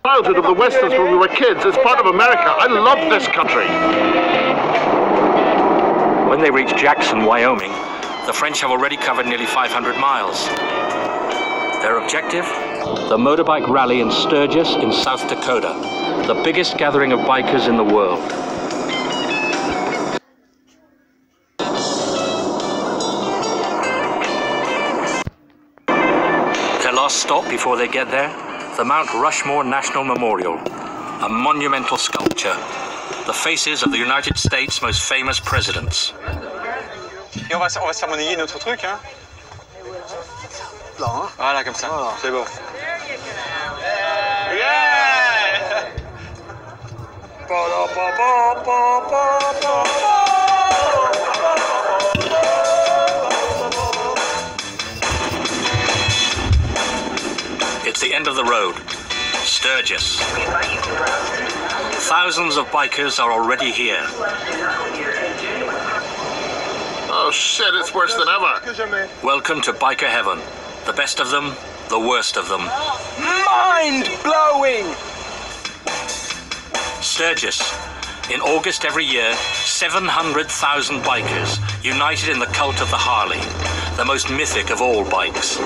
childhood of the Westerns when we were kids. It's part of America. I love this country. When they reach Jackson, Wyoming, the French have already covered nearly 500 miles. Their objective? The motorbike rally in Sturgis in South Dakota, the biggest gathering of bikers in the world. Their last stop before they get there? The Mount Rushmore National Memorial, a monumental sculpture, the faces of the United States' most famous presidents. Et on va se faire monnayer notre truc, hein. Là, hein. Voilà, comme ça. Voilà. C'est beau. Yeah! It's the end of the road, Sturgis. Thousands of bikers are already here. Oh shit, it's worse than ever. Welcome to biker heaven. The best of them, the worst of them. Mind-blowing! Sturgis. In August every year, 700,000 bikers united in the cult of the Harley, the most mythic of all bikes.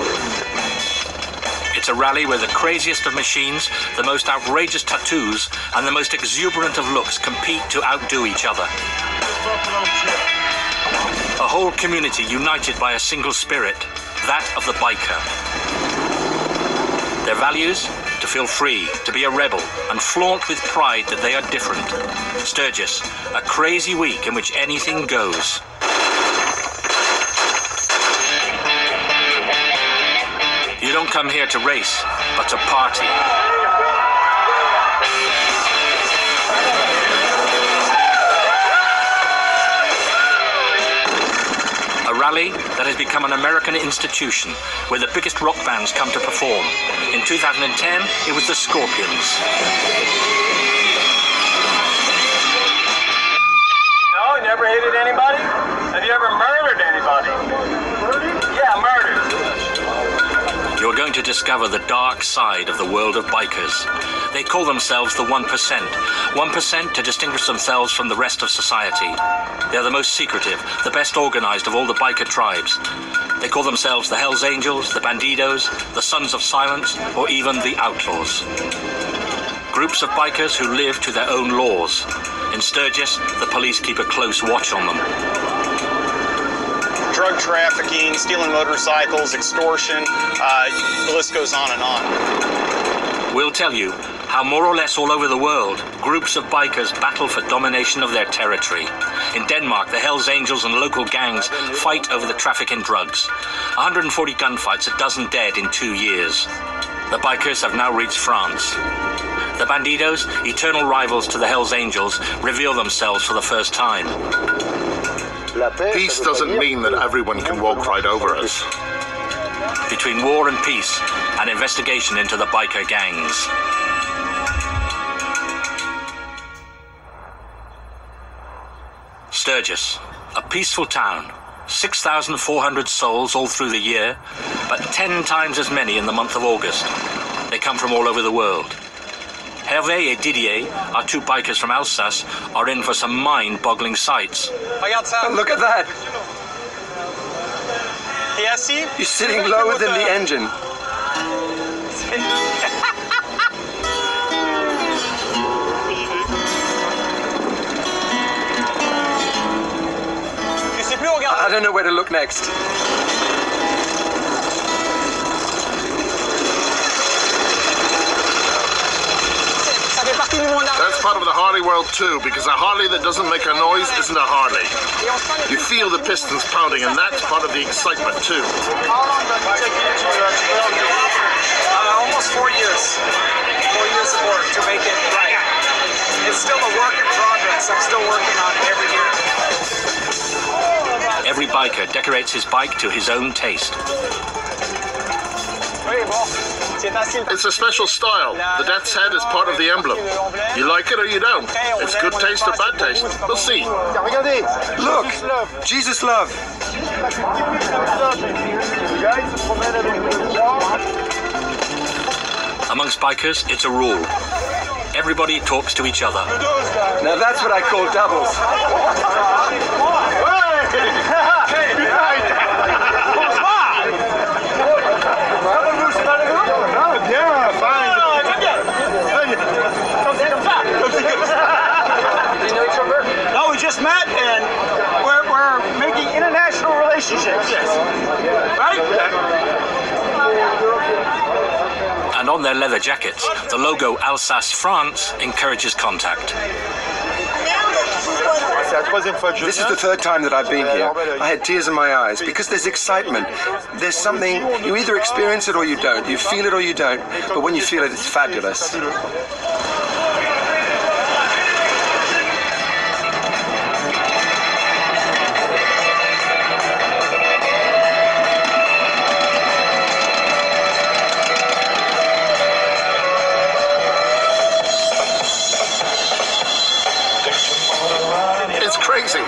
It's a rally where the craziest of machines, the most outrageous tattoos, and the most exuberant of looks compete to outdo each other. A whole community united by a single spirit, that of the biker. Their values? To feel free, to be a rebel, and flaunt with pride that they are different. Sturgis, a crazy week in which anything goes. You don't come here to race, but to party. A rally that has become an American institution, where the biggest rock bands come to perform. In 2010, it was the Scorpions. No, you never hated anybody? Have you ever murdered anybody? Yeah, murdered. You're going to discover the dark side of the world of bikers. They call themselves the 1%. 1% to distinguish themselves from the rest of society. They're the most secretive, the best organized of all the biker tribes. They call themselves the Hells Angels, the Bandidos, the Sons of Silence, or even the Outlaws. Groups of bikers who live to their own laws. In Sturgis, the police keep a close watch on them. Drug trafficking, stealing motorcycles, extortion, the list goes on and on. We'll tell you how more or less all over the world, groups of bikers battle for domination of their territory. In Denmark, the Hells Angels and local gangs fight over the traffic in drugs. 140 gunfights, a dozen dead in 2 years. The bikers have now reached France. The Bandidos, eternal rivals to the Hells Angels, reveal themselves for the first time. Peace doesn't mean that everyone can walk right over us. Between war and peace, an investigation into the biker gangs. Sturgis, a peaceful town. 6,400 souls all through the year, but 10 times as many in the month of August. They come from all over the world. Hervé and Didier, our two bikers from Alsace, are in for some mind-boggling sights. Look at that! You're sitting lower than the engine. I don't know where to look next. That's part of the Harley world too, because a Harley that doesn't make a noise isn't a Harley. You feel the pistons pounding, and that's part of the excitement too. Almost 4 years. 4 years of work to make it right. It's still a work in progress. I'm still working on it every year. Every biker decorates his bike to his own taste. It's a special style. The death's head is part of the emblem. You like it or you don't. It's good taste or bad taste. We'll see. Look! Jesus love! Amongst bikers, it's a rule. Everybody talks to each other. Now that's what I call doubles. No, we just met and we're making international relationships. Yes. Right? And on their leather jackets, the logo Alsace France encourages contact. This is the third time that I've been here. I had tears in my eyes because there's excitement. There's something, you either experience it or you don't. You feel it or you don't. But when you feel it, it's fabulous. It's crazy.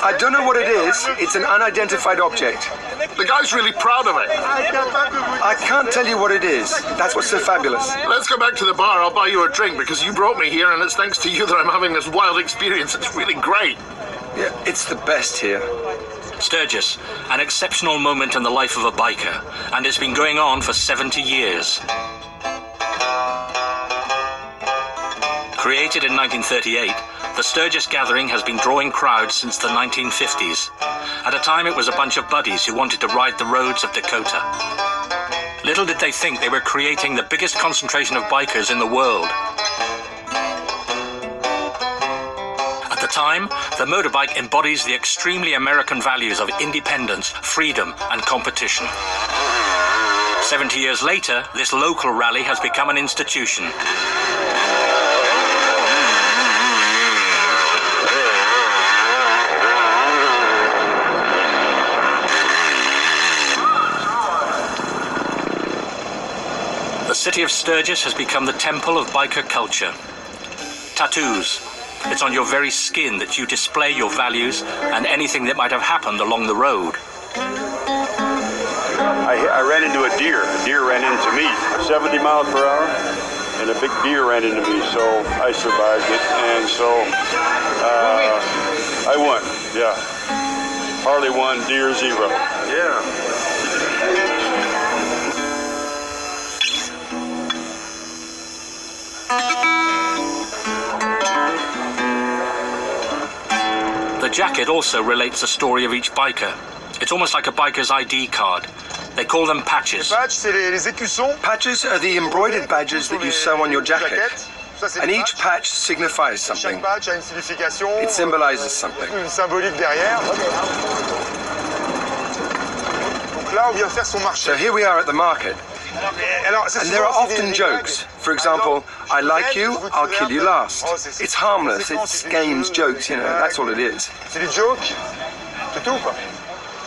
I don't know what it is. It's an unidentified object. The guy's really proud of it. I can't tell you what it is. That's what's so fabulous. Let's go back to the bar. I'll buy you a drink because you brought me here and it's thanks to you that I'm having this wild experience. It's really great. Yeah, it's the best here. Sturgis, an exceptional moment in the life of a biker, and it's been going on for 70 years. Created in 1938, the Sturgis Gathering has been drawing crowds since the 1950s. At a time, it was a bunch of buddies who wanted to ride the roads of Dakota. Little did they think they were creating the biggest concentration of bikers in the world. At the time, the motorbike embodies the extremely American values of independence, freedom, and competition. 70 years later, this local rally has become an institution. The city of Sturgis has become the temple of biker culture. Tattoos. It's on your very skin that you display your values and anything that might have happened along the road. I ran into a deer. A deer ran into me, 70 miles per hour, and a big deer ran into me, so I survived it, and so I won, yeah. Harley won, deer 0. Yeah. The jacket also relates the story of each biker. It's almost like a biker's ID card. They call them patches. Patches are the embroidered badges that you sew on your jacket. And each patch signifies something. It symbolizes something. So here we are at the market. And there are often jokes. For example, I like you, I'll kill you last. It's harmless, it's games, jokes, you know, that's all it is.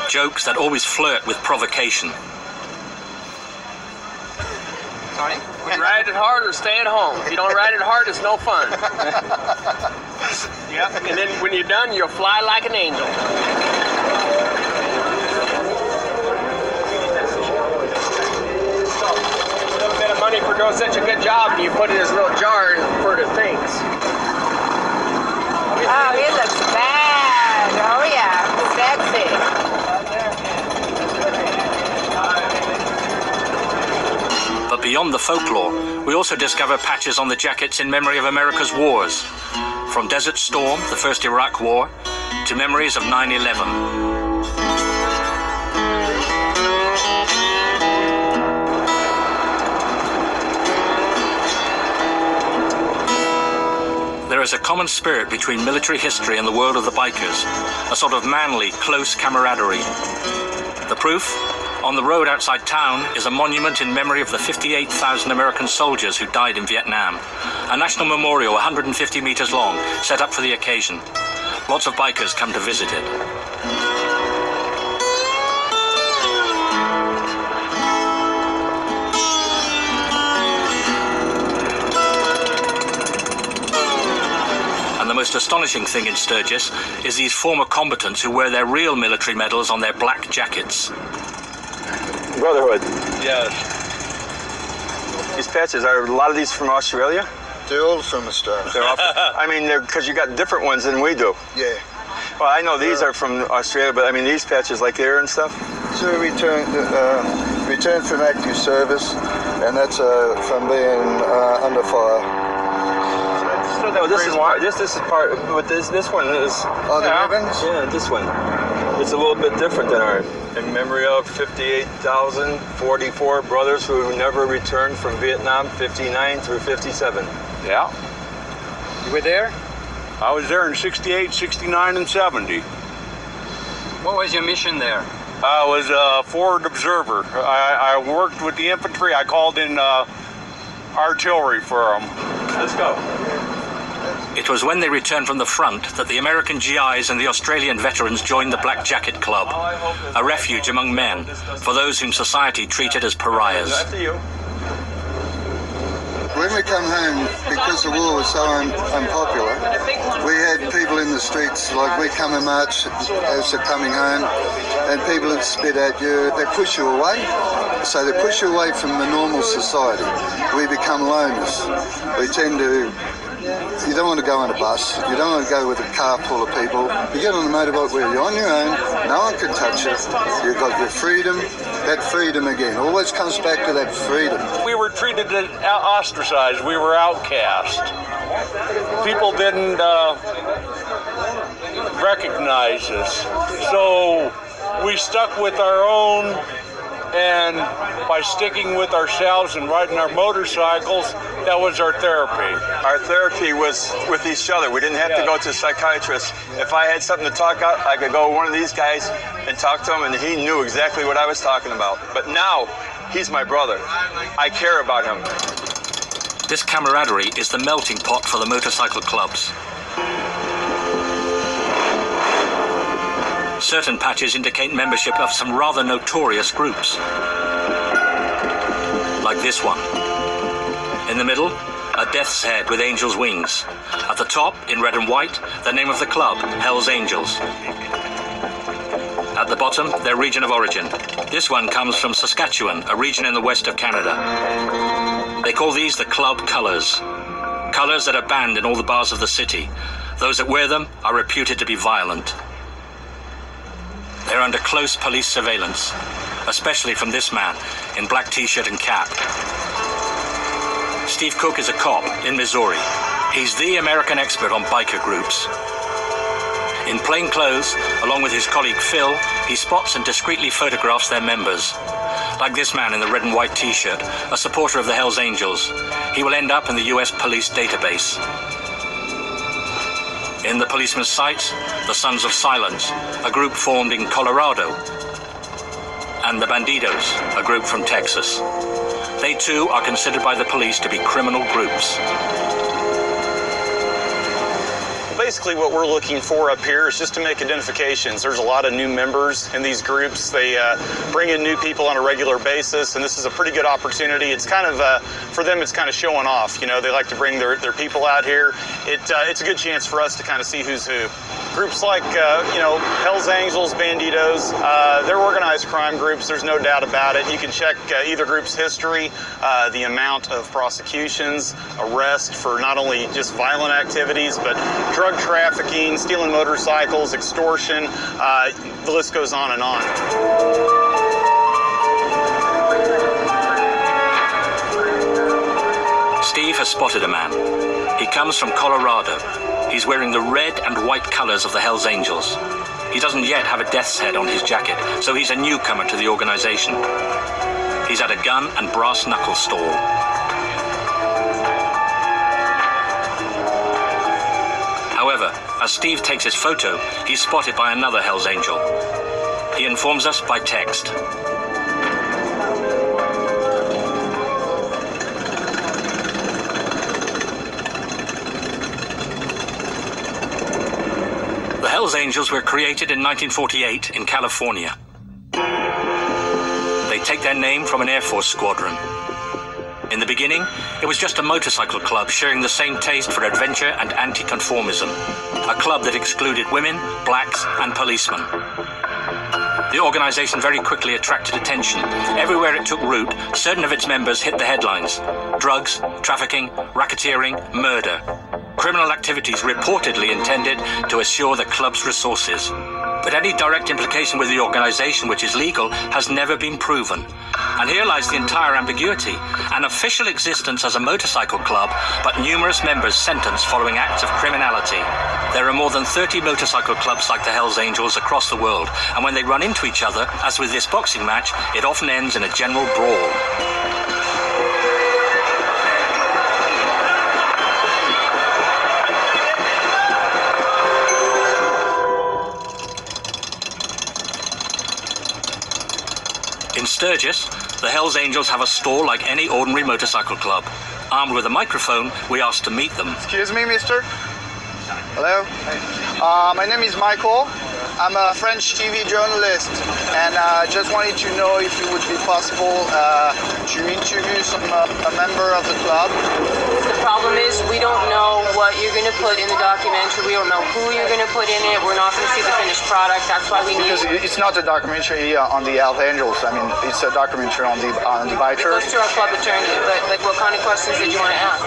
Jokes that always flirt with provocation. Sorry? Would you ride it hard or stay at home? If you don't ride it hard, it's no fun. Yep. And then when you're done, you'll fly like an angel. Money for doing such a good job, and you put it in this little jar for the things. Oh, it looks bad. Oh yeah, sexy. But beyond the folklore, we also discover patches on the jackets in memory of America's wars. From Desert Storm, the first Iraq War, to memories of 9/11. There is a common spirit between military history and the world of the bikers, a sort of manly, close camaraderie. The proof? On the road outside town is a monument in memory of the 58,000 American soldiers who died in Vietnam. A national memorial 150 meters long, set up for the occasion. Lots of bikers come to visit it. And the most astonishing thing in Sturgis is these former combatants who wear their real military medals on their black jackets. Brotherhood. Yes. These patches, are a lot of these from Australia? They're all from Australia. I mean, because you got different ones than we do. Yeah. Well, I know these are from Australia, but I mean, these patches like there and stuff? So returned from active service, and that's from being under fire. No, this is part, but this one is... Oh, the ribbons? Yeah, this one. It's a little bit different than ours. In memory of 58,044 brothers who never returned from Vietnam, 59 through 57. Yeah. You were there? I was there in 68, 69, and 70. What was your mission there? I was a forward observer. I worked with the infantry. I called in artillery for them. Let's go. It was when they returned from the front that the American GIs and the Australian veterans joined the Black Jacket Club, a refuge among men for those whom society treated as pariahs. After you. When we come home, because the war was so unpopular, we had people in the streets, like we come and march as they're coming home, and people that spit at you, they push you away. So they push you away from the normal society. We become loners. We tend to... You don't want to go on a bus, you don't want to go with a car full of people. You get on a motorbike where you're on your own, no one can touch you. You've got your freedom, that freedom again. Always comes back to that freedom. We were treated as ostracized, we were outcast. People didn't recognize us. So we stuck with our own, and by sticking with ourselves and riding our motorcycles, that was our therapy. Our therapy was with each other. We didn't have to go to a psychiatrist. If I had something to talk about, I could go to one of these guys and talk to him, and he knew exactly what I was talking about. But now, he's my brother. I care about him. This camaraderie is the melting pot for the motorcycle clubs. Certain patches indicate membership of some rather notorious groups. Like this one. In the middle, a death's head with angel's wings. At the top, in red and white, the name of the club, HELLS Angels. At the bottom, their region of origin. This one comes from Saskatchewan, a region in the west of Canada. They call these the club colours. Colours that are banned in all the bars of the city. Those that wear them are reputed to be violent. They're under close police surveillance, especially from this man in black t-shirt and cap. Steve Cook is a cop in Missouri. He's the American expert on biker groups. In plain clothes, along with his colleague Phil, he spots and discreetly photographs their members. Like this man in the red and white t-shirt, a supporter of the HELLS Angels. He will end up in the US police database. In the policeman's sights, the Sons of Silence, a group formed in Colorado, and the Bandidos, a group from Texas. They too are considered by the police to be criminal groups. Basically what we're looking for up here is just to make identifications. There's a lot of new members in these groups. They bring in new people on a regular basis, and this is a pretty good opportunity. It's kind of, for them, it's kind of showing off. You know, they like to bring their people out here. It's a good chance for us to kind of see who's who. Groups like, you know, HELLS Angels, Bandidos, they're organized crime groups, there's no doubt about it. You can check either group's history, the amount of prosecutions, arrest for not only just violent activities, but drug trafficking, stealing motorcycles, extortion, the list goes on and on. Steve has spotted a man. He comes from Colorado. He's wearing the red and white colors of the HELLS Angels. He doesn't yet have a death's head on his jacket, so he's a newcomer to the organization. He's at a gun and brass knuckle stall. However, as Steve takes his photo, he's spotted by another HELLS Angel. He informs us by text. The HELLS Angels were created in 1948 in California. They take their name from an Air Force squadron. In the beginning, it was just a motorcycle club sharing the same taste for adventure and anti-conformism. A club that excluded women, blacks, and policemen. The organization very quickly attracted attention. Everywhere it took root, certain of its members hit the headlines. Drugs, trafficking, racketeering, murder. Criminal activities reportedly intended to assure the club's resources. But any direct implication with the organization, which is legal, has never been proven. And here lies the entire ambiguity. An official existence as a motorcycle club, but numerous members sentenced following acts of criminality. There are more than 30 motorcycle clubs like the Hells Angels across the world, and when they run into each other, as with this boxing match, it often ends in a general brawl. In Sturgis, the Hells Angels have a stall like any ordinary motorcycle club. Armed with a microphone, we asked to meet them. Excuse me, mister. Hello? My name is Michael. I'm a French TV journalist, and just wanted to know if it would be possible to interview a member of the club. The problem is we don't know what you're going to put in the documentary. We don't know who you're going to put in it. We're not going to see the finished product. That's why we need... Because it's not a documentary on the Hells Angels. I mean, it's a documentary on the bikers. It goes to our club attorney, but like, what kind of questions did you want to ask?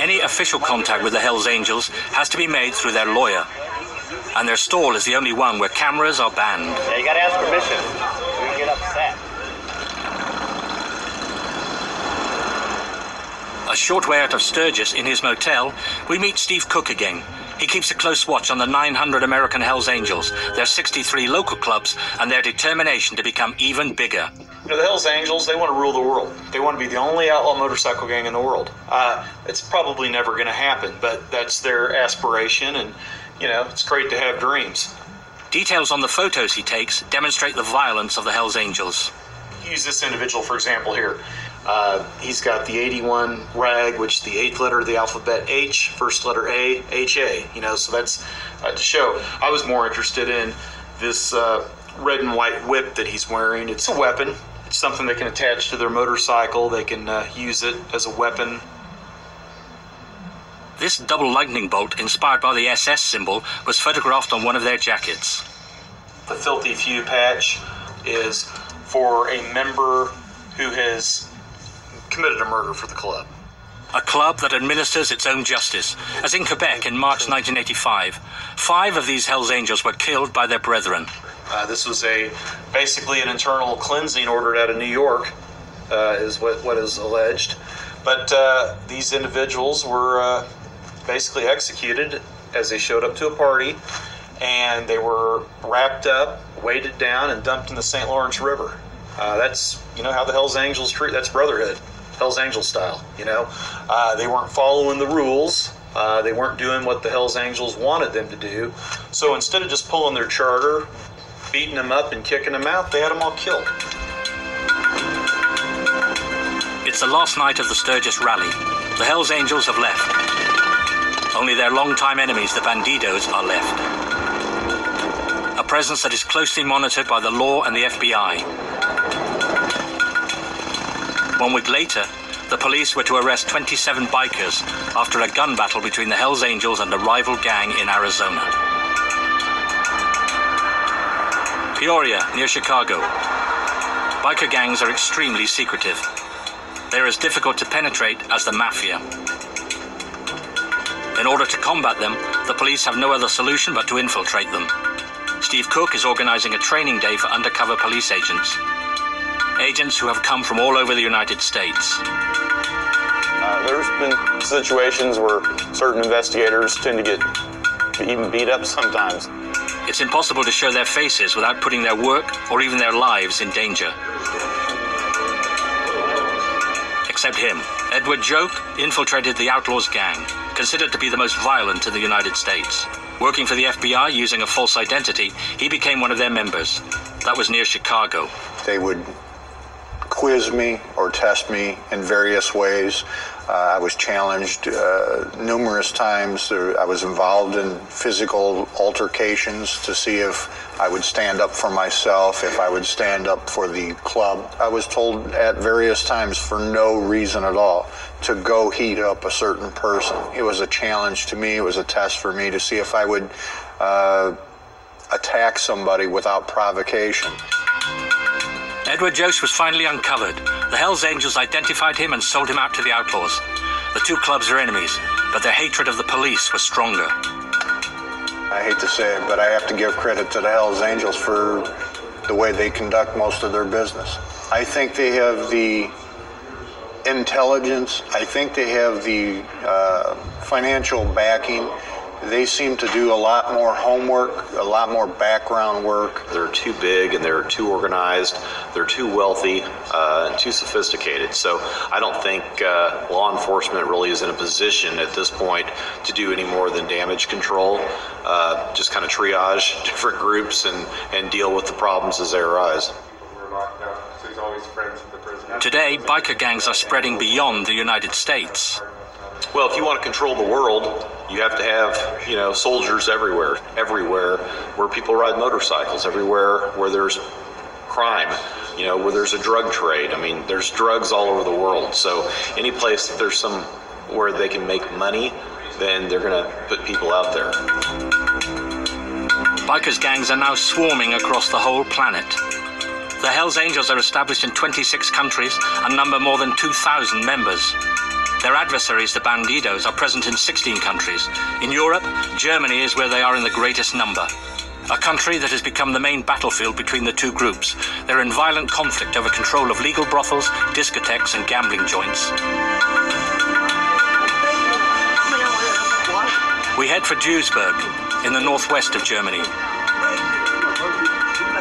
Any official contact with the Hells Angels has to be made through their lawyer. And their stall is the only one where cameras are banned. Yeah, you gotta ask permission. We can get upset. A short way out of Sturgis, in his motel, we meet Steve Cook again. He keeps a close watch on the 900 American Hells Angels, their 63 local clubs, and their determination to become even bigger. You know, the Hells Angels, they want to rule the world. They want to be the only outlaw motorcycle gang in the world. It's probably never going to happen, but that's their aspiration, and you know, it's great to have dreams. Details on the photos he takes demonstrate the violence of the Hells Angels. Use this individual, for example, here. He's got the 81 rag, which is the 8th letter of the alphabet H, first letter A, HA. You know, so that's to show. I was more interested in this red and white whip that he's wearing. It's a weapon. It's something they can attach to their motorcycle. They can use it as a weapon. This double lightning bolt, inspired by the SS symbol, was photographed on one of their jackets. The Filthy Few patch is for a member who has committed a murder for the club. A club that administers its own justice, as in Quebec in March 1985. 5 of these Hells Angels were killed by their brethren. This was basically an internal cleansing ordered out of New York, is what is alleged. But these individuals were basically executed as they showed up to a party, and they were wrapped up, weighted down, and dumped in the St. Lawrence River. That's, you know, how the Hells Angels treat. That's brotherhood, Hells Angel style. You know, they weren't following the rules. They weren't doing what the Hells Angels wanted them to do. So instead of just pulling their charter, beating them up and kicking them out, they had them all killed. It's the last night of the Sturgis rally. The Hells Angels have left. Only their longtime enemies, the Bandidos, are left. A presence that is closely monitored by the law and the FBI. 1 week later, the police were to arrest 27 bikers after a gun battle between the Hells Angels and a rival gang in Arizona. Peoria, near Chicago. Biker gangs are extremely secretive. They're as difficult to penetrate as the mafia. In order to combat them, the police have no other solution but to infiltrate them. Steve Cook is organizing a training day for undercover police agents. Agents who have come from all over the United States. There's been situations where certain investigators tend to get even beat up sometimes. It's impossible to show their faces without putting their work or even their lives in danger. Except him. Edward Joke infiltrated the Outlaws gang, considered to be the most violent in the United States. Working for the FBI using a false identity, he became one of their members. That was near Chicago. They would quiz me or test me in various ways. I was challenged numerous times. I was involved in physical altercations to see if I would stand up for myself, if I would stand up for the club. I was told at various times, for no reason at all, to go heat up a certain person. It was a challenge to me. It was a test for me to see if I would attack somebody without provocation. Edward Jose was finally uncovered. The Hells Angels identified him and sold him out to the outlaws. The two clubs are enemies, but their hatred of the police was stronger. I hate to say it, but I have to give credit to the Hells Angels for the way they conduct most of their business. I think they have the intelligence. I think they have the financial backing. They seem to do a lot more homework, a lot more background work. They're too big and they're too organized, they're too wealthy, and too sophisticated. So I don't think law enforcement really is in a position at this point to do any more than damage control, just kind of triage different groups and deal with the problems as they arise. Today, biker gangs are spreading beyond the United States. Well, if you want to control the world, you have to have, you know, soldiers everywhere where people ride motorcycles, everywhere where there's crime, you know, where there's a drug trade. I mean, there's drugs all over the world. So any place that there's where they can make money, then they're going to put people out there. Bikers gangs are now swarming across the whole planet. The Hells Angels are established in 26 countries and number more than 2,000 members. Their adversaries, the bandidos, are present in 16 countries. In Europe, Germany is where they are in the greatest number. A country that has become the main battlefield between the two groups. They're in violent conflict over control of legal brothels, discotheques and gambling joints. We head for Duisburg, in the northwest of Germany.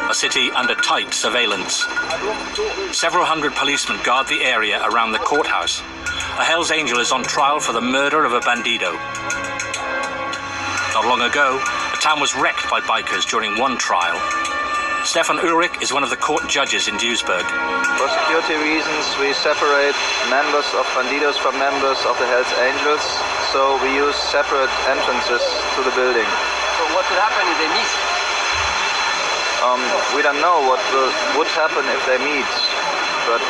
A city under tight surveillance. Several hundred policemen guard the area around the courthouse. A Hells Angel is on trial for the murder of a bandido. Not long ago, the town was wrecked by bikers during one trial. Stefan Ulrich is one of the court judges in Duisburg. For security reasons, we separate members of bandidos from members of the Hells Angels, so we use separate entrances to the building. So what would happen if they meet? We don't know what would happen if they meet, but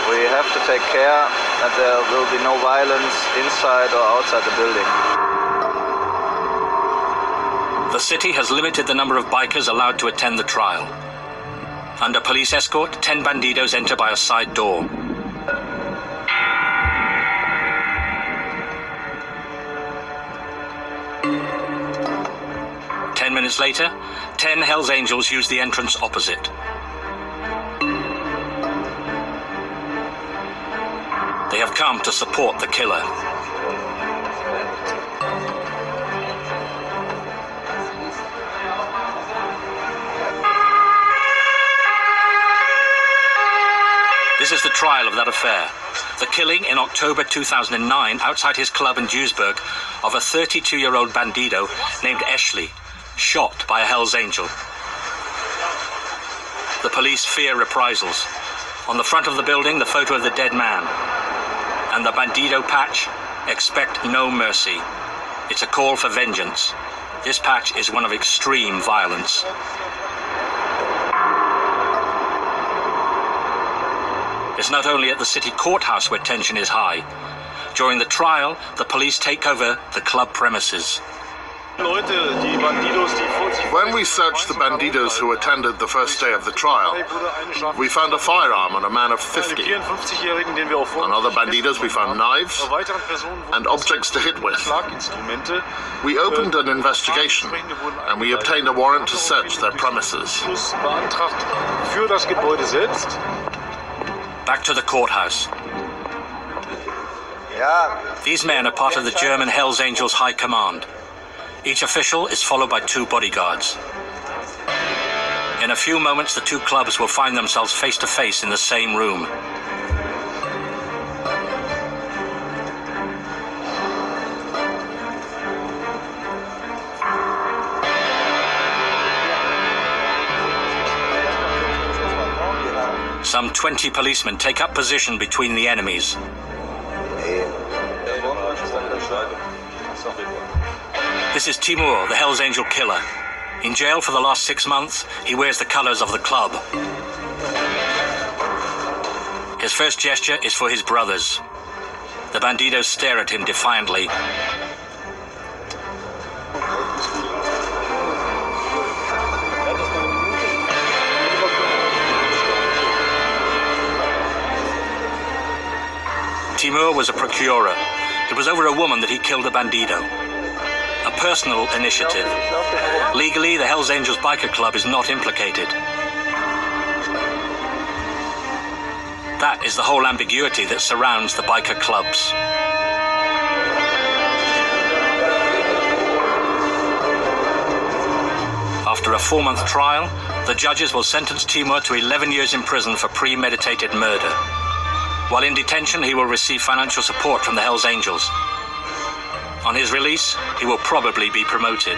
we have to take care that there will be no violence inside or outside the building. The city has limited the number of bikers allowed to attend the trial. Under police escort, 10 bandidos enter by a side door. Ten minutes later, 10 Hells Angels use the entrance opposite. They have come to support the killer. This is the trial of that affair. The killing in October 2009 outside his club in Duisburg of a 32-year-old bandido named Ashley, shot by a Hells Angel. The police fear reprisals. On the front of the building, the photo of the dead man. And the bandido patch, expect no mercy. It's a call for vengeance. This patch is one of extreme violence. It's not only at the city courthouse where tension is high. During the trial, the police take over the club premises. When we searched the bandidos who attended the first day of the trial, we found a firearm on a man of 50. On other bandidos we found knives and objects to hit with. We opened an investigation and we obtained a warrant to search their premises. Back to the courthouse. These men are part of the German Hells Angels High Command. Each official is followed by 2 bodyguards. In a few moments, the two clubs will find themselves face to face in the same room. Some 20 policemen take up position between the enemies. This is Timur, the Hells Angel killer. In jail for the last 6 months, he wears the colors of the club. His first gesture is for his brothers. The bandidos stare at him defiantly. Timur was a procurer. It was over a woman that he killed a bandido. A personal initiative. Legally, the Hells Angels Biker Club is not implicated. That is the whole ambiguity that surrounds the biker clubs. After a 4-month trial, the judges will sentence Timur to 11 years in prison for premeditated murder. While in detention, he will receive financial support from the Hells Angels. On his release, he will probably be promoted.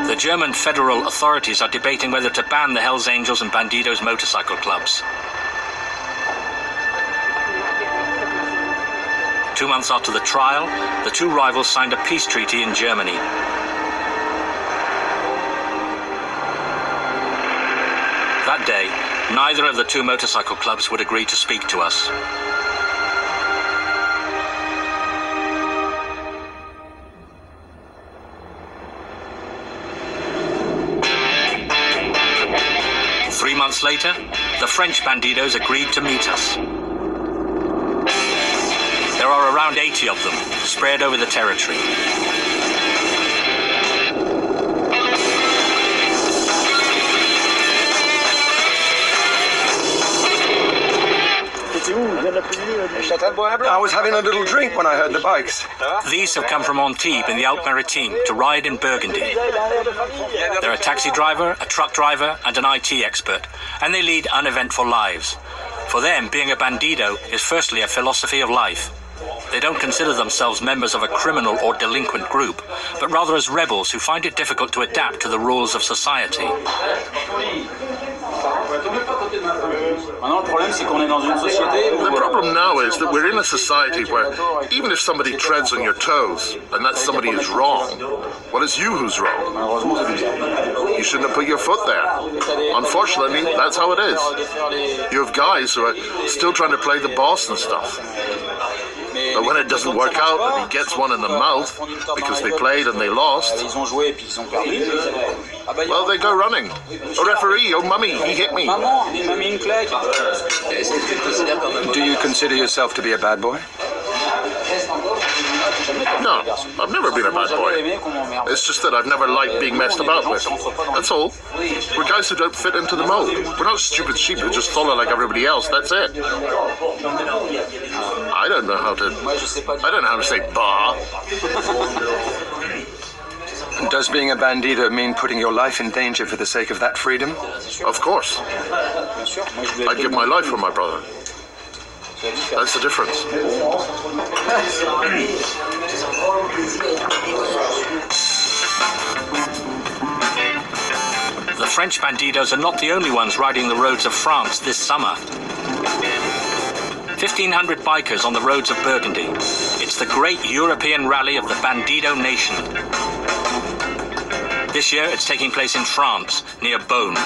The German federal authorities are debating whether to ban the Hells Angels and Bandidos motorcycle clubs. 2 months after the trial, the two rivals signed a peace treaty in Germany. That day, neither of the two motorcycle clubs would agree to speak to us. Three months later, the French Bandidos agreed to meet us. There are around 80 of them, spread over the territory. I was having a little drink when I heard the bikes. These have come from Antibes in the Alpes-Maritimes to ride in Burgundy. They're a taxi driver, a truck driver, and an IT expert, and they lead uneventful lives. For them, being a bandido is firstly a philosophy of life. They don't consider themselves members of a criminal or delinquent group, but rather as rebels who find it difficult to adapt to the rules of society. The problem now is that we're in a society where even if somebody treads on your toes and that somebody is wrong, well, it's you who's wrong. You shouldn't have put your foot there. Unfortunately, that's how it is. You have guys who are still trying to play the boss and stuff. But when it doesn't work out and he gets one in the mouth because they played and they lost, well, they go running. Oh, referee, oh, mummy, he hit me. Do you consider yourself to be a bad boy? No, I've never been a bad boy. It's just that I've never liked being messed about with. That's all. We're guys who don't fit into the mold. We're not stupid sheep who just follow like everybody else. That's it. I don't know how to say bah. Does being a bandito mean putting your life in danger for the sake of that freedom? Of course. I'd give my life for my brother. That's the difference. The French bandidos are not the only ones riding the roads of France this summer. 1,500 bikers on the roads of Burgundy. It's the great European rally of the Bandido nation. This year it's taking place in France, near Beaune.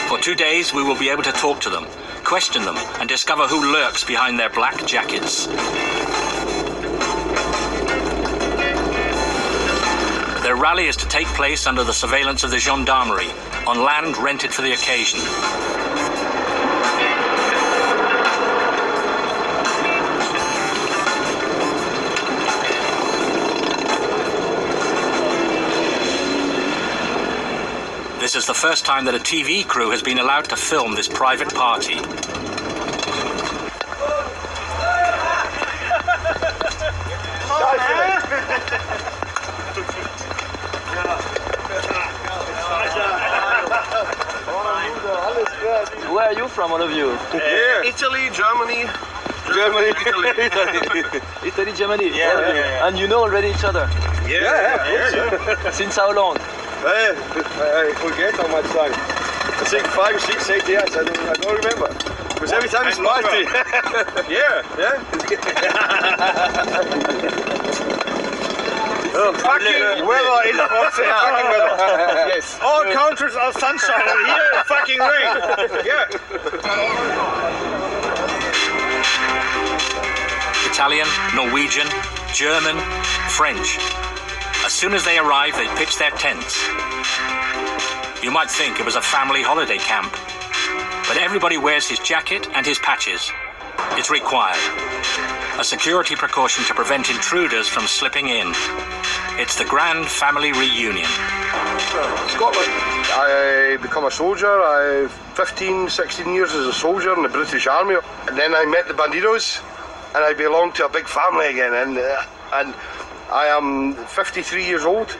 For 2 days we will be able to talk to them, question them, and discover who lurks behind their black jackets. Their rally is to take place under the surveillance of the gendarmerie, on land rented for the occasion. This is the first time that a TV crew has been allowed to film this private party. Where are you from, all of you? Yeah. Italy, Germany. Germany, Italy, Germany. Yeah. And you know already each other? Yeah. Since how long? I forget how much time. I think 5, 6, 8 years. I don't remember. Because every time it's party. Yeah. Fucking weather is awesome. Fucking weather. Yes. All countries are sunshine and here fucking rain. Yeah. Italian, Norwegian, German, French. As soon as they arrive, they pitch their tents. You might think it was a family holiday camp, but everybody wears his jacket and his patches. It's required. A security precaution to prevent intruders from slipping in. It's the grand family reunion. Scotland. I become a soldier. I 15, 16 years as a soldier in the British Army. And then I met the Bandidos, and I belong to a big family again. And I am 53 years old,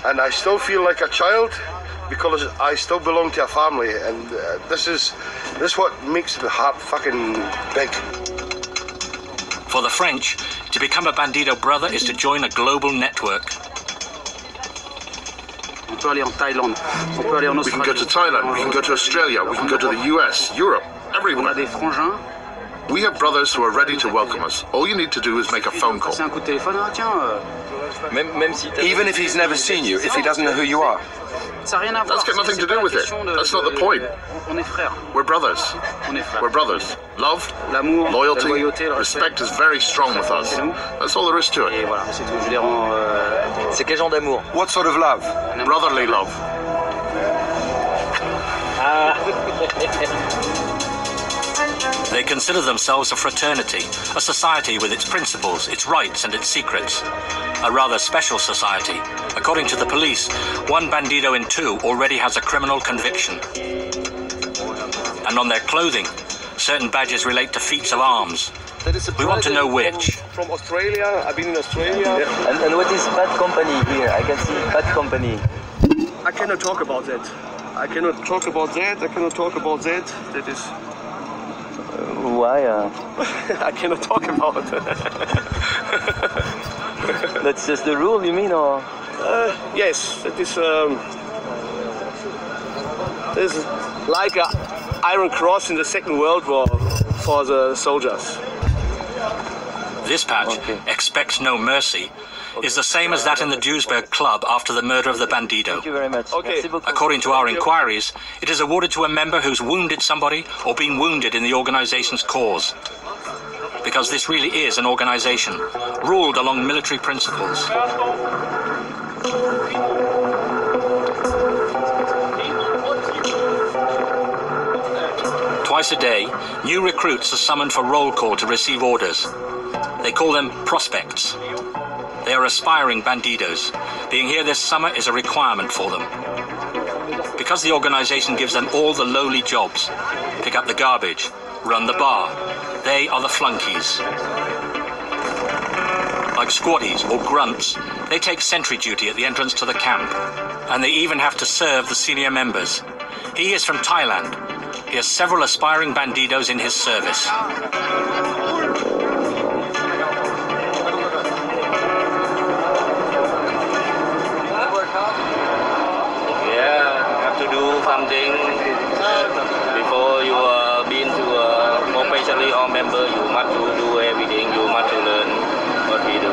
and I still feel like a child because I still belong to a family. And this is what makes the heart fucking big. For the French, to become a Bandido brother is to join a global network. We can go to Thailand, we can go to Australia, we can go to the US, Europe, everywhere. We have brothers who are ready to welcome us. All you need to do is make a phone call. Even if he's never seen you, if he doesn't know who you are. That's got nothing to do with it. That's not the point. We're brothers. We're brothers. Love, loyalty, respect is very strong with us. That's all there is to it. What sort of love? Brotherly love. They consider themselves a fraternity, a society with its principles, its rights and its secrets. A rather special society. According to the police, one Bandido in 2 already has a criminal conviction. And on their clothing, certain badges relate to feats of arms. We want to know which. From Australia, I've been in Australia. Yeah. And what is bad company here? I can see bad company. I cannot talk about that. I cannot talk about that. I cannot talk about that. That is... Why? I cannot talk about it. That's just the rule, you mean, or? Yes, it is. This is like an Iron Cross in the Second World War for the soldiers. This patch, expects no mercy, is the same as that in the Duisburg club after the murder of the Bandido. Thank you very much. Okay. According to our inquiries, it is awarded to a member who's wounded somebody or been wounded in the organization's cause. Because this really is an organization, ruled along military principles. Twice a day, new recruits are summoned for roll call to receive orders. They call them prospects. They are aspiring Bandidos. Being here this summer is a requirement for them. Because the organization gives them all the lowly jobs, pick up the garbage, run the bar, they are the flunkies. Like squatties or grunts, they take sentry duty at the entrance to the camp. And they even have to serve the senior members. He is from Thailand. He has several aspiring Bandidos in his service. Something before you been to officially or member, you must do everything, you must learn what we do.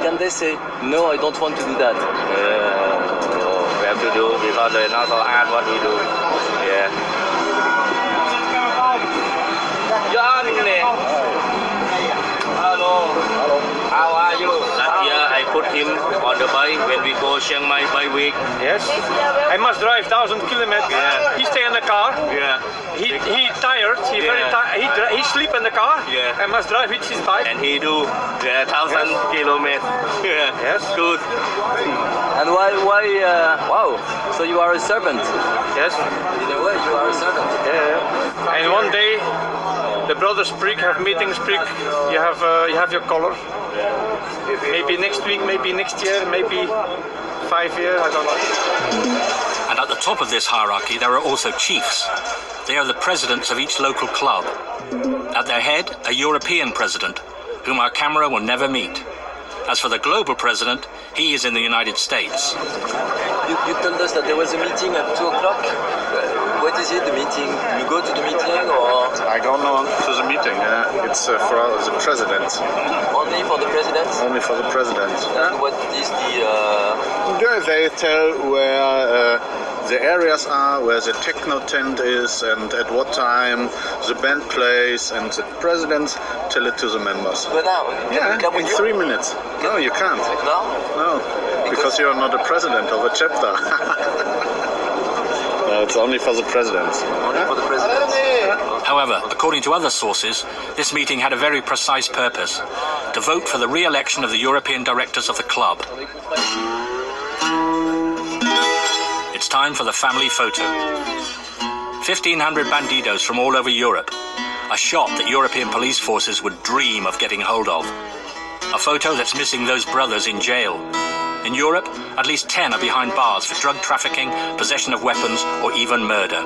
Can they say, no, I don't want to do that? We have to do because they're not so hard what we do. Yeah. John, hello. How are you? Last year I put him on the bike when we go Chiang Mai by week. Yes. I must drive 1,000 kilometers. Yeah. He stay in the car. Yeah. He tired. He very tired. He sleep in the car. Yeah. I must drive with his bike. And he do 1,000 kilometers. Yeah. Yes. Good. And why? Wow. So you are a servant. Yes. In a way, you are a servant. Yeah. And one day, the brothers Sprig have meetings. Sprig, you have your color. Maybe next week, maybe next year, maybe 5 years, I don't know. And at the top of this hierarchy, there are also chiefs. They are the presidents of each local club. At their head, a European president, whom our camera will never meet. As for the global president, he is in the United States. You told us that there was a meeting at 2 o'clock. What is it, the meeting? You go to the meeting or? I go to the meeting. It's for the president. Only for the president? Only for the president. And what is the... There they tell where the areas are, where the techno tent is, and at what time the band plays, and the president tell it to the members. But now, yeah, in 3 minutes. No, you can't. No? No, because you're not a president of a chapter. No, it's only for the president. Only for the president. However, according to other sources, this meeting had a very precise purpose: to vote for the re-election of the European directors of the club. It's time for the family photo. 1,500 bandidos from all over Europe. A shot that European police forces would dream of getting hold of. A photo that's missing those brothers in jail. In Europe, at least 10 are behind bars for drug trafficking, possession of weapons, or even murder.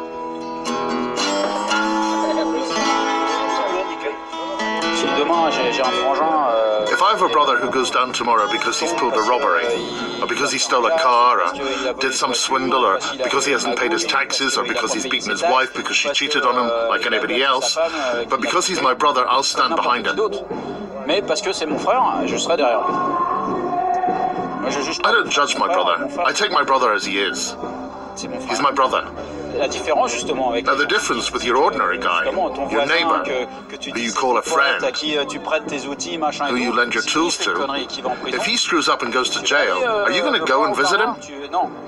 If I have a brother who goes down tomorrow because he's pulled a robbery, or because he stole a car, or did some swindle, or because he hasn't paid his taxes, or because he's beaten his wife because she cheated on him like anybody else, but because he's my brother, I'll stand behind him. I don't judge my brother. I take my brother as he is. He's my brother. Now the difference with your ordinary guy, your neighbor, who you call a friend, who you lend your tools to, if he screws up and goes to jail, are you going to go and visit him?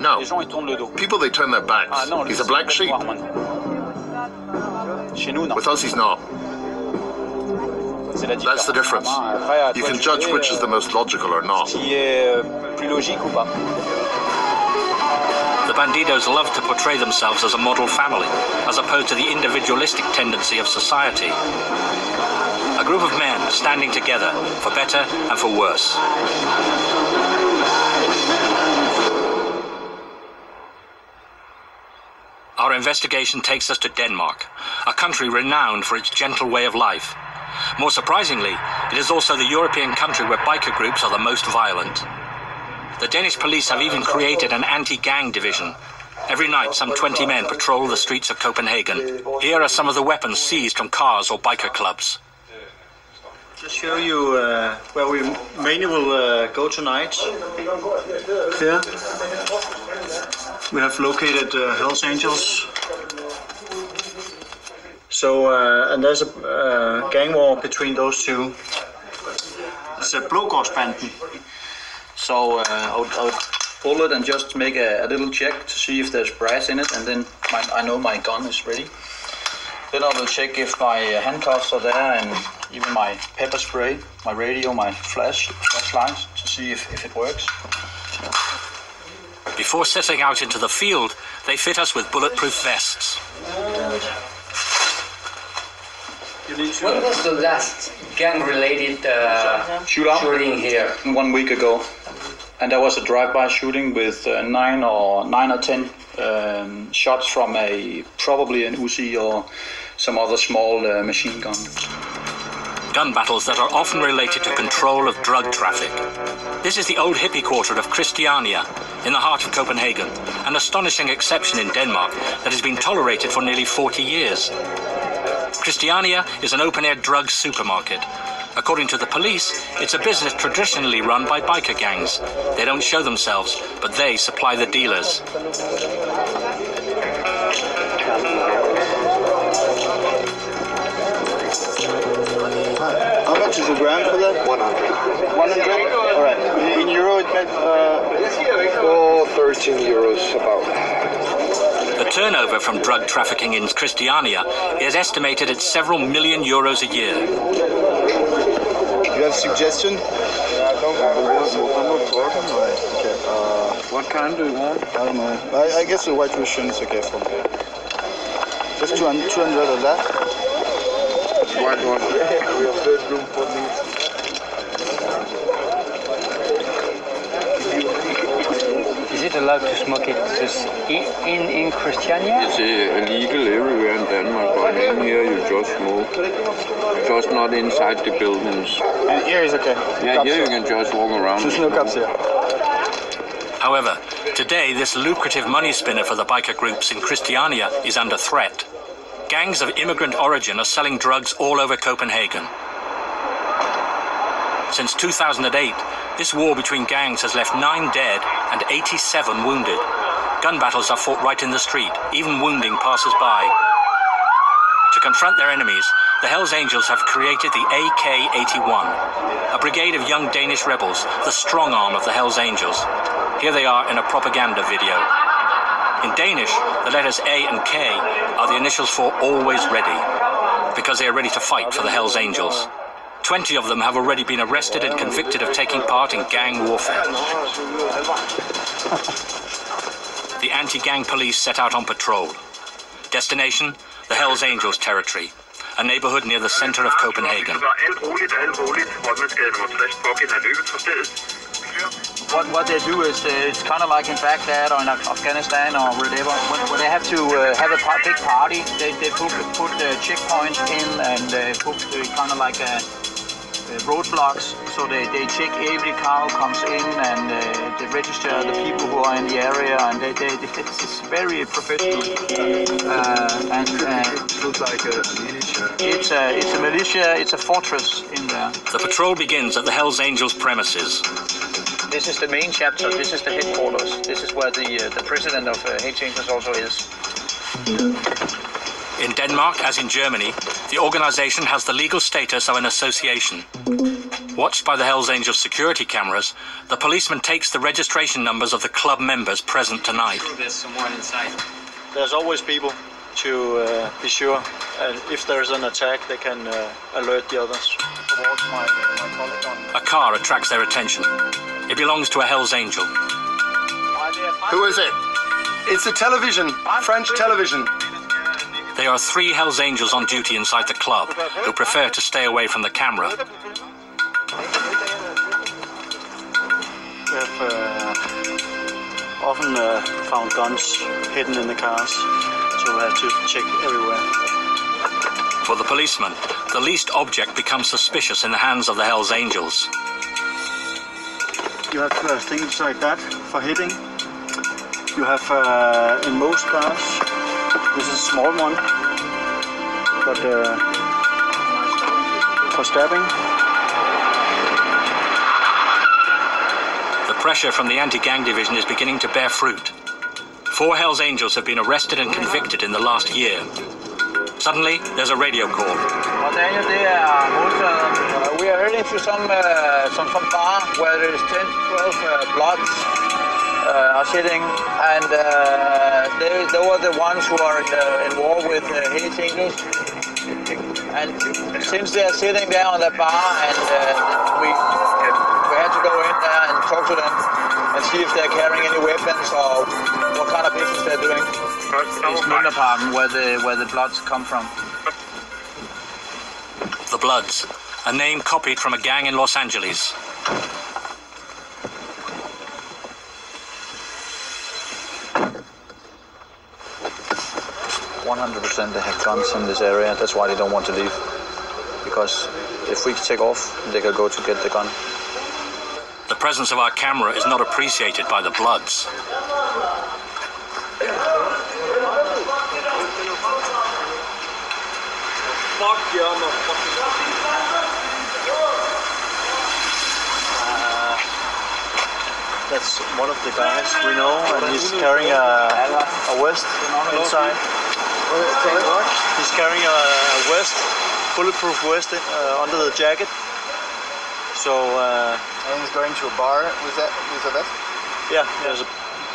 No. People, they turn their backs. He's a black sheep. With us, he's not. That's the difference. You can judge which is the most logical or not. The bandidos love to portray themselves as a model family, as opposed to the individualistic tendency of society. A group of men standing together, for better and for worse. Our investigation takes us to Denmark, a country renowned for its gentle way of life. More surprisingly, it is also the European country where biker groups are the most violent. The Danish police have even created an anti-gang division. Every night, some 20 men patrol the streets of Copenhagen. Here are some of the weapons seized from cars or biker clubs. Just show you where we mainly will go tonight. Here we have located Hells Angels. So, and there's a gang war between those two. It's a Blågårdsbanden. So I'll pull it and just make a little check to see if there's brass in it, and then I know my gun is ready. Then I will check if my handcuffs are there, and even my pepper spray, my radio, my flashlights, to see if it works. Before setting out into the field, they fit us with bulletproof vests. When was the last gang-related shooting here? 1 week ago. And there was a drive-by shooting with 9 or 10 shots from probably an Uzi or some other small machine gun. Gun battles that are often related to control of drug traffic. This is the old hippie quarter of Christiania, in the heart of Copenhagen, an astonishing exception in Denmark that has been tolerated for nearly 40 years. Christiania is an open-air drug supermarket. According to the police, it's a business traditionally run by biker gangs. They don't show themselves, but they supply the dealers. How much is a gram for that? 100. 100? All right. In euro, it meant 13 euros about. The turnover from drug trafficking in Christiania is estimated at several million euros a year. You have a suggestion? What kind do you want? I don't know. I guess the white Russian is okay for me. Just 200 of that. White one. Is it allowed to smoke it just in Christiania? It's illegal everywhere in Denmark, but in here you just smoke. Just not inside the buildings. And here is okay. Yeah, here you can just walk around. However, Today, this lucrative money spinner for the biker groups in Christiania is under threat. Gangs of immigrant origin are selling drugs all over Copenhagen. Since 2008, this war between gangs has left 9 dead and 87 wounded. Gun battles are fought right in the street, even wounding passers-by. To confront their enemies, the Hells Angels have created the AK-81, a brigade of young Danish rebels, the strong arm of the Hells Angels. Here they are in a propaganda video. In Danish, the letters A and K are the initials for Always Ready, because they are ready to fight for the Hells Angels. 20 of them have already been arrested and convicted of taking part in gang warfare. The anti-gang police set out on patrol. Destination, the Hells Angels territory, a neighborhood near the center of Copenhagen. What they do is it's kind of like in Baghdad or in Afghanistan or whatever. When they have to have a big party, they put checkpoints in and put kind of like roadblocks. So they check every car who comes in and they register the people who are in the area, and it's very professional. It looks like a militia. It's a militia. It's a fortress in there. The patrol begins at the Hells Angels premises. This is the main chapter. This is the headquarters. This is where the president of Hells Angels also is. In Denmark, as in Germany, the organization has the legal status of an association. Watched by the Hells Angels security cameras, the policeman takes the registration numbers of the club members present tonight. There's someone inside. There's always people to be sure. If there's an attack, they can alert the others. A car attracts their attention. It belongs to a Hells Angel. Who is it? It's a television, French television. There are 3 Hells Angels on duty inside the club who prefer to stay away from the camera. We have often found guns hidden in the cars, so we have to check everywhere. For the policeman, the least object becomes suspicious in the hands of the Hells Angels. You have things like that for hitting. You have in most cars, this is a small one, but for stabbing. The pressure from the anti-gang division is beginning to bear fruit. 4 Hells Angels have been arrested and convicted in the last year. Suddenly, there's a radio call. We are heading to some bar where there is 10 to 12 bloods are sitting, and they were the ones who are in war with Hells Angels. And since they are sitting there on the bar, and we had to go in there and talk to them and see if they're carrying any weapons or what kind of business they're doing. It's Mønderparken where the bloods come from. The Bloods, a name copied from a gang in Los Angeles. They have guns in this area. That's why they don't want to leave. Because if we take off, they could go to get the gun. The presence of our camera is not appreciated by the Bloods. That's one of the guys we know, and he's carrying a vest inside. He's carrying a vest, bulletproof vest under the jacket. So. And he's going to a bar with a vest? Yeah, there's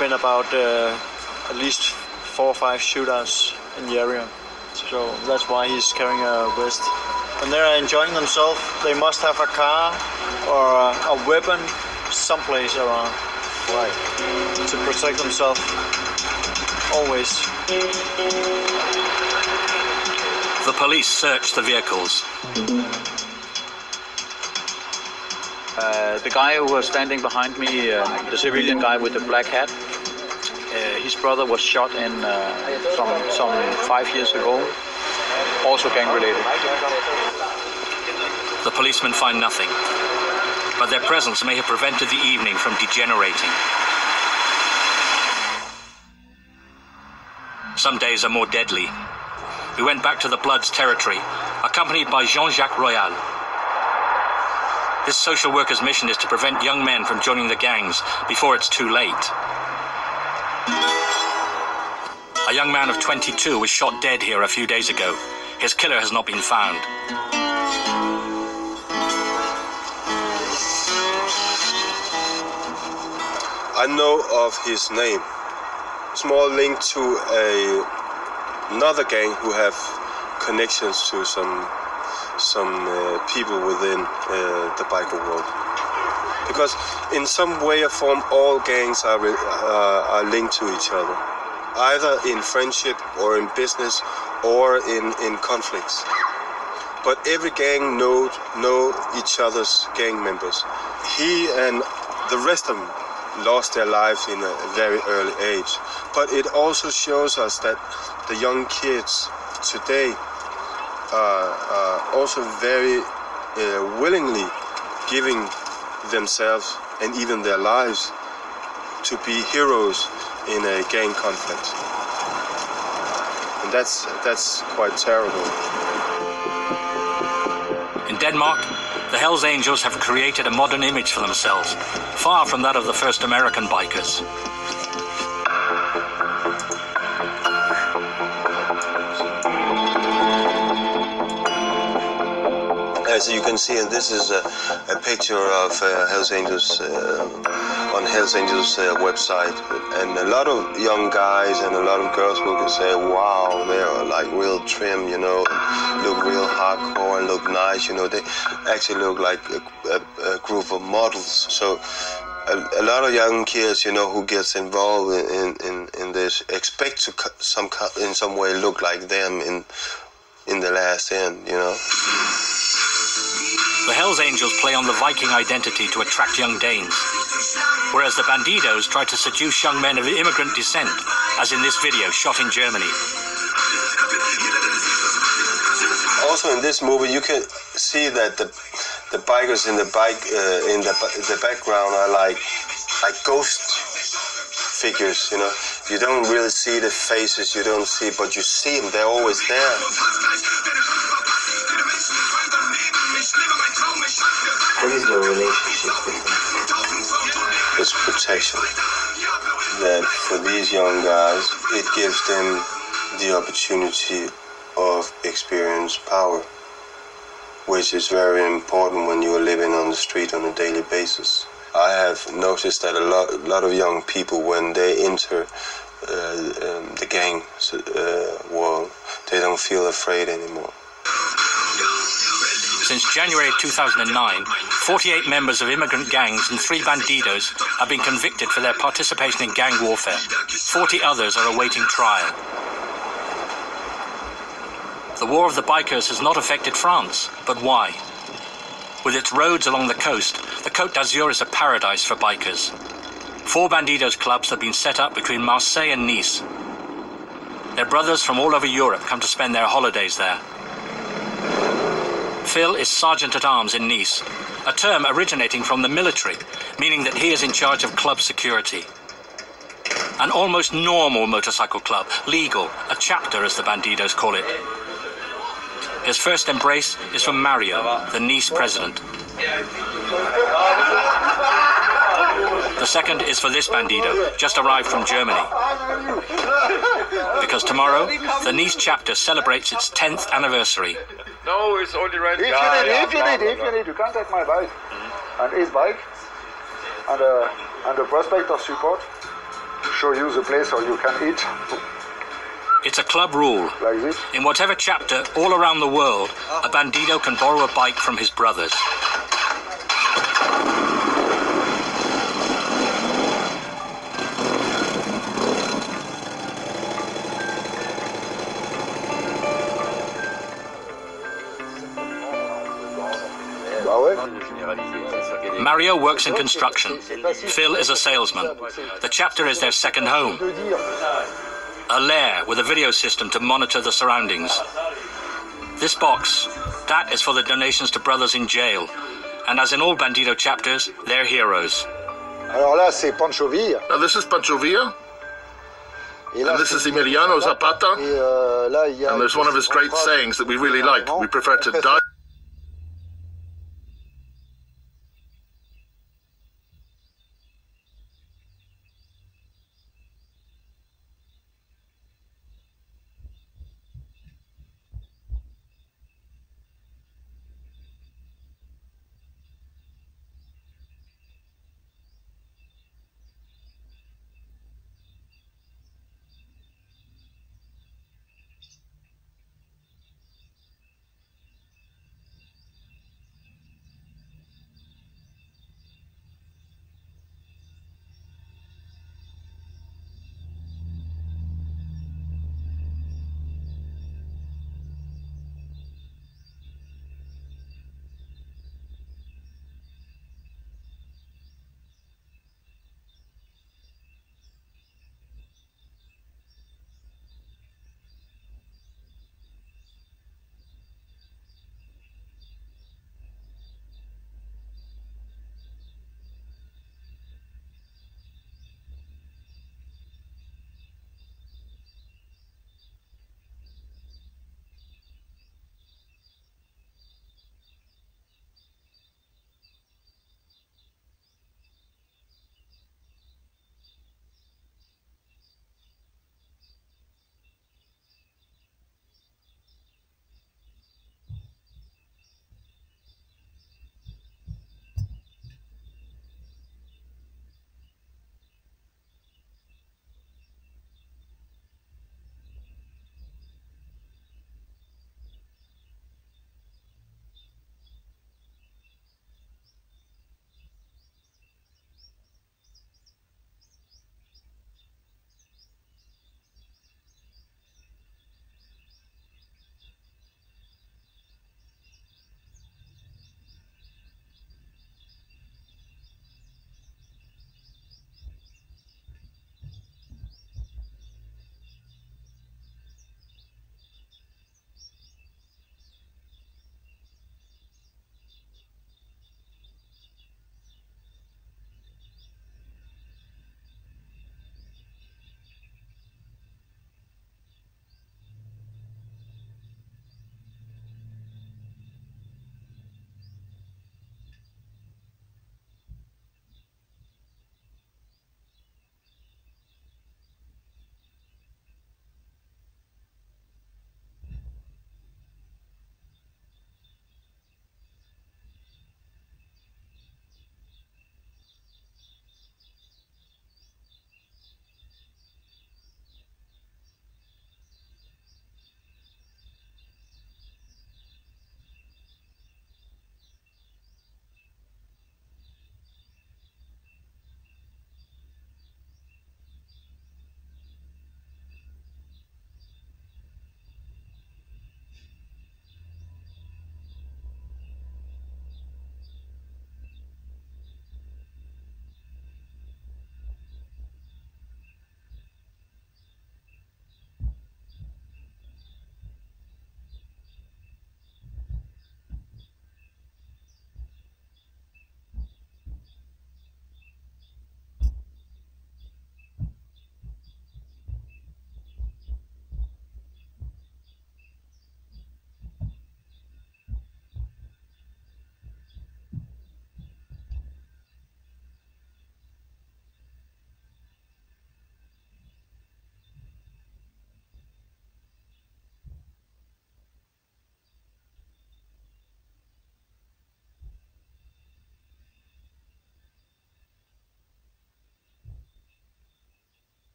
been about at least 4 or 5 shootouts in the area. So that's why he's carrying a vest. When they're enjoying themselves, they must have a car or a weapon someplace around. Right. To protect themselves. Always. The police search the vehicles. The guy who was standing behind me, the civilian guy with the black hat, his brother was shot in some 5 years ago, also gang related. The policemen find nothing, but their presence may have prevented the evening from degenerating. Some days are more deadly. We went back to the Bloods territory, accompanied by Jean-Jacques Royal. This social worker's mission is to prevent young men from joining the gangs before it's too late. A young man of 22 was shot dead here a few days ago. His killer has not been found. I know of his name. Small link to another gang who have connections to some people within the biker world. Because in some way or form, all gangs are linked to each other, either in friendship or in business or in conflicts. But every gang know each other's gang members. He and the rest of them lost their lives in a very early age. But it also shows us that the young kids today are also very willingly giving themselves and even their lives to be heroes in a gang conflict. And that's quite terrible. In Denmark, the Hells Angels have created a modern image for themselves, far from that of the first American bikers. As you can see, and this is a picture of Hells Angels on Hells Angels website, and a lot of young guys and a lot of girls will say, wow, they're like real trim, you know, look real hardcore and look nice, you know. They actually look like a group of models. So a lot of young kids, you know, who gets involved in this expect to in some way look like them in the last end, you know. The Hells Angels play on the Viking identity to attract young Danes, whereas the Bandidos try to seduce young men of immigrant descent, as in this video shot in Germany. Also in this movie, you can see that the bikers in the background are like ghost figures, you know. You don't really see the faces, you don't see, but you see them, they're always there. What is the relationship with them? It's protection. That for these young guys, it gives them the opportunity of experience power, which is very important when you are living on the street on a daily basis. I have noticed that a lot of young people, when they enter the gang world, they don't feel afraid anymore. Since January 2009, 48 members of immigrant gangs and 3 bandidos have been convicted for their participation in gang warfare. 40 others are awaiting trial. The war of the bikers has not affected France, but why? With its roads along the coast, the Côte d'Azur is a paradise for bikers. 4 bandidos clubs have been set up between Marseille and Nice. Their brothers from all over Europe come to spend their holidays there. Phil is Sergeant-at-Arms in Nice, a term originating from the military, meaning that he is in charge of club security. An almost normal motorcycle club, legal, a chapter as the Bandidos call it. His first embrace is from Mario, the Nice president. The second is for this Bandido, just arrived from Germany. Because tomorrow, the Nice chapter celebrates its 10th anniversary. No, it's only right. If you need, you can take my bike and his bike and the prospect of support to show you the place where you can eat. It's a club rule. Like this. In whatever chapter all around the world, a Bandido can borrow a bike from his brothers. Mario works in construction. Phil is a salesman. The chapter is their second home. A lair with a video system to monitor the surroundings. This box, that is for the donations to brothers in jail. And as in all Bandido chapters, they're heroes. Now this is Pancho Villa. And this is Emiliano Zapata. And there's one of his great sayings that we really like. We prefer to die.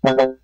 MONGOLS.